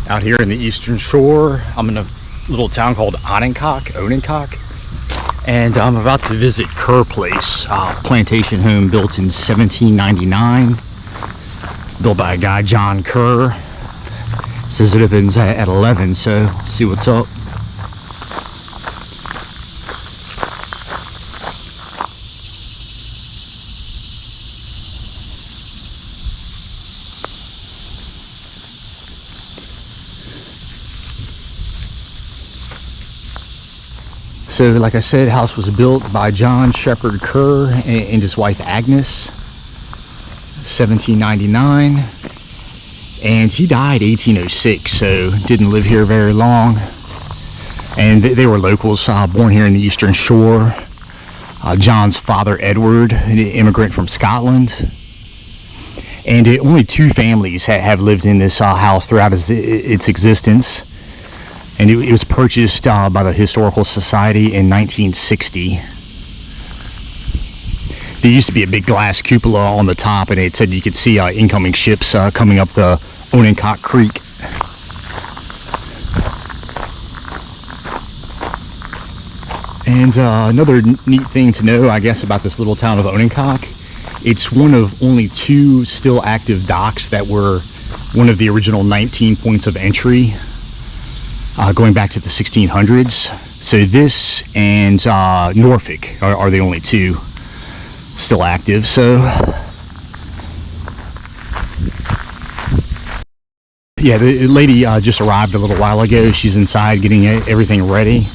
Out here in the Eastern Shore, I'm in a little town called Ononcock, and I'm about to visit KER Place, plantation home built in 1799, built by a guy, John KER. It says it opens at 11, so let's see what's up. So, like I said, the house was built by John Shepherd KER and his wife Agnes, 1799, and he died 1806, so didn't live here very long. And they were locals, born here in the Eastern Shore. John's father, Edward, an immigrant from Scotland. And only two families have lived in this house throughout its existence. And it was purchased by the Historical Society in 1960. There used to be a big glass cupola on the top, and it said you could see incoming ships coming up the Ononcock Creek. And another neat thing to know, I guess, about this little town of Ononcock, it's one of only two still active docks that were one of the original 19 points of entry. Going back to the 1600s. So this and Norfolk are the only two still active. So yeah, the lady just arrived a little while ago. She's inside getting everything ready.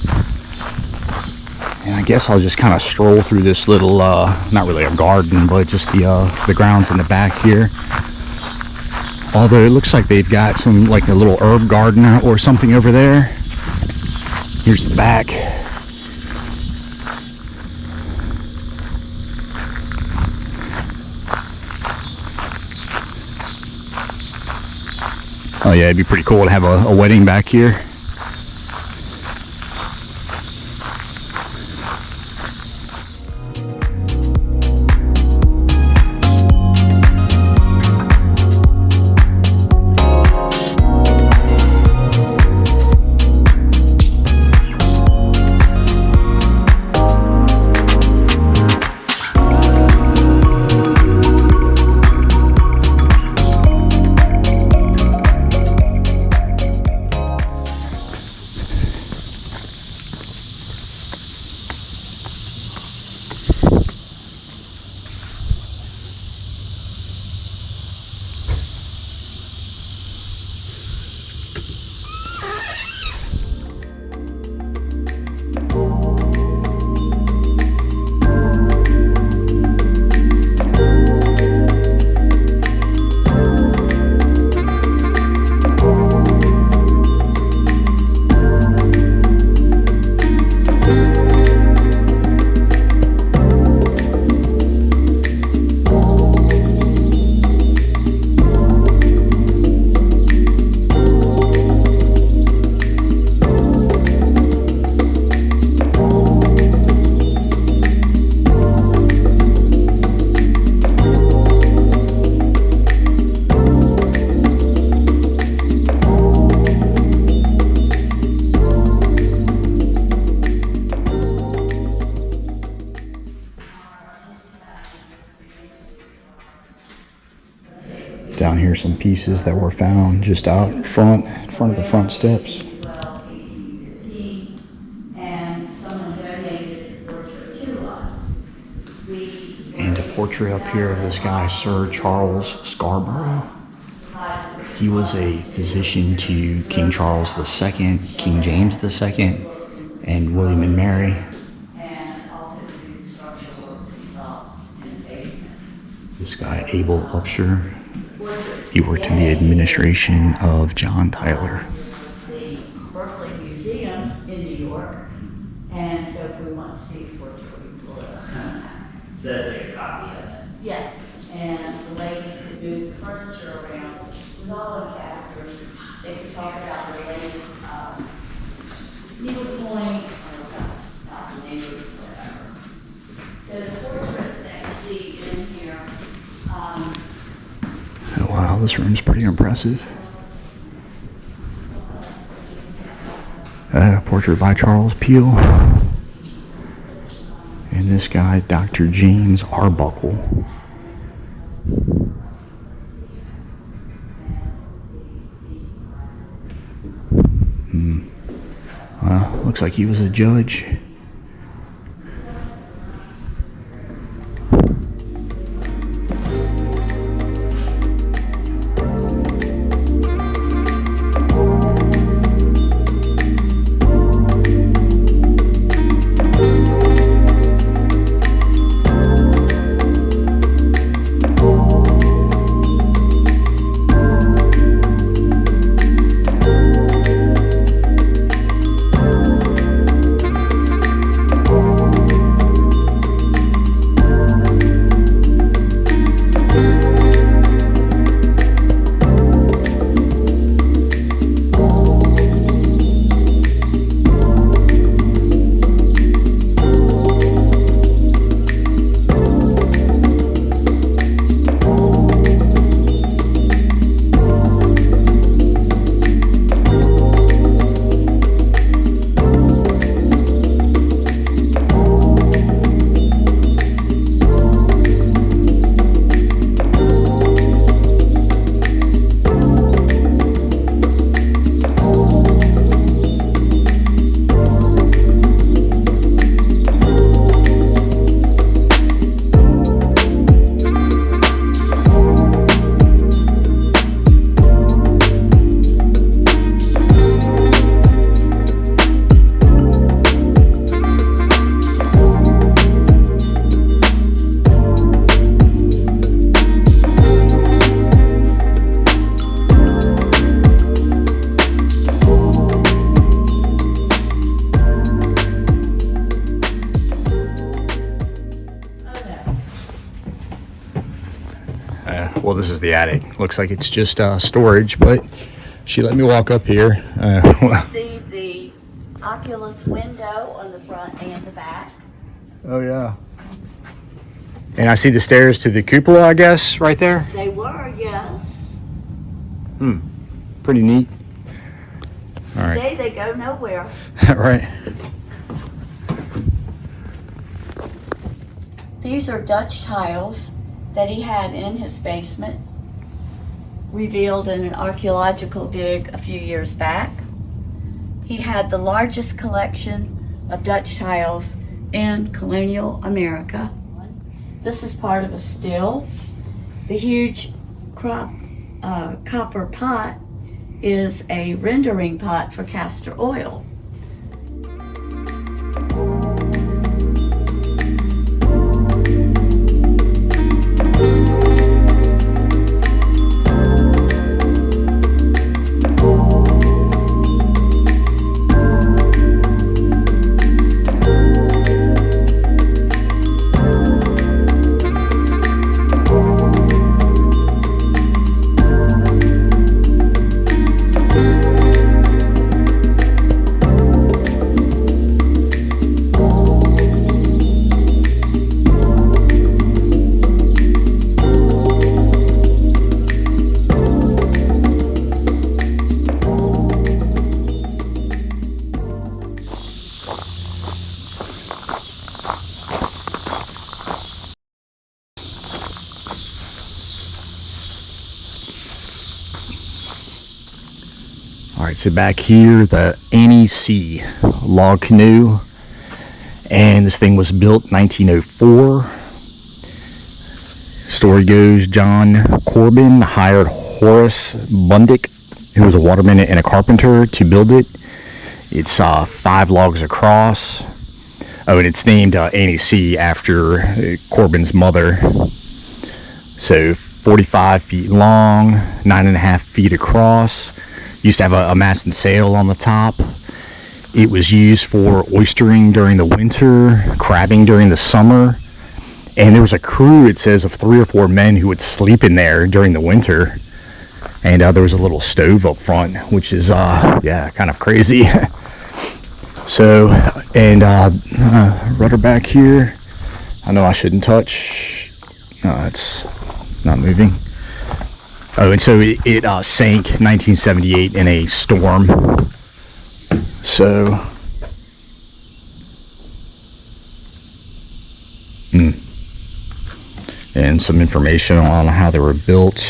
And I guess I'll just kind of stroll through this little, not really a garden, but just the grounds in the back here. Although it looks like they've got some, like a little herb garden or something over there. Here's the back. Oh yeah, it'd be pretty cool to have a wedding back here. Down here, some pieces that were found just out in front of the front steps. And a portrait up here of this guy, Sir Charles Scarborough. He was a physician to King Charles II, King James II, and William and Mary. This guy, Abel Upshur. He worked in the administration of John Tyler. The Berkeley Museum in New York, and so if we want to see the portrait, we can pull it up anytime. So that's like a copy of it? Yes, and the ladies could move the furniture around with all the casters. They could talk about the ladies' needlepoint, or not the neighbors, whatever. So the portraits that you see in here. Oh, wow, this room's pretty impressive. Portrait by Charles Peale. And this guy, Dr. James Arbuckle. Looks like he was a judge. Well, this is the attic. Looks like it's just storage, but she let me walk up here. See the Oculus window on the front and the back. Oh, yeah. And I see the stairs to the cupola, I guess, right there. They were, yes. Pretty neat. All right. Today they go nowhere. Right. These are Dutch tiles that he had in his basement, revealed in an archaeological dig a few years back. He had the largest collection of Dutch tiles in colonial America. This is part of a still. The huge copper pot is a rendering pot for castor oil. All right, so back here, the Nec Log Canoe, and this thing was built 1904. Story goes, John Corbin hired Horace Bundick, who was a waterman and a carpenter, to build it. It's 5 logs across. Oh, and it's named Nec after Corbin's mother. So 45 feet long, 9.5 feet across. Used to have a mast and sail on the top. It was used for oystering during the winter, crabbing during the summer, and there was a crew, it says, of 3 or 4 men who would sleep in there during the winter. And there was a little stove up front, which is yeah, kind of crazy. So, and rudder back here, I know I shouldn't touch. No, it's not moving. Oh, and so it sank 1978 in a storm. So, and some information on how they were built.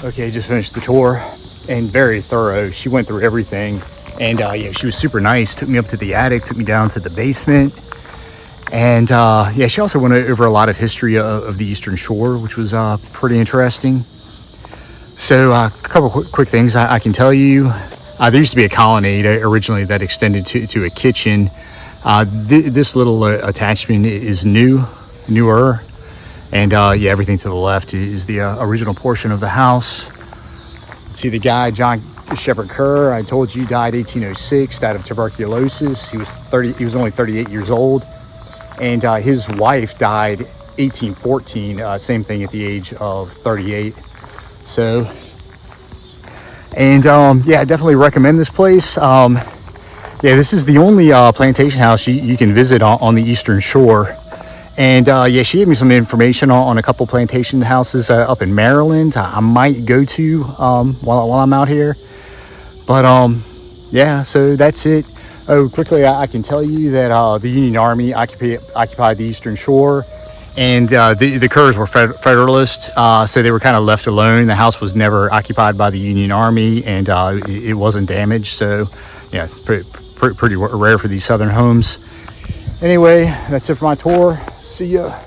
Okay, just finished the tour, and very thorough. She went through everything, and yeah, she was super nice. Took me up to the attic, took me down to the basement, and yeah, she also went over a lot of history of the Eastern Shore, which was pretty interesting. So a couple quick things I can tell you. There used to be a colonnade originally that extended to a kitchen. This little attachment is newer. And yeah, everything to the left is the original portion of the house. See the guy, John Shepherd KER, I told you, died 1806, died of tuberculosis. He was only 38 years old. And his wife died 1814, same thing at the age of 38. So, and yeah, I definitely recommend this place. Yeah, this is the only plantation house you can visit on the Eastern Shore. And yeah, she gave me some information on a couple plantation houses up in Maryland I might go to while I'm out here. But yeah, so that's it. Oh, quickly, I can tell you that the Union Army occupied the Eastern Shore, and the KERs were Federalists, so they were kind of left alone. The house was never occupied by the Union Army, and it wasn't damaged. So yeah, it's pretty rare for these Southern homes. Anyway, that's it for my tour. See ya.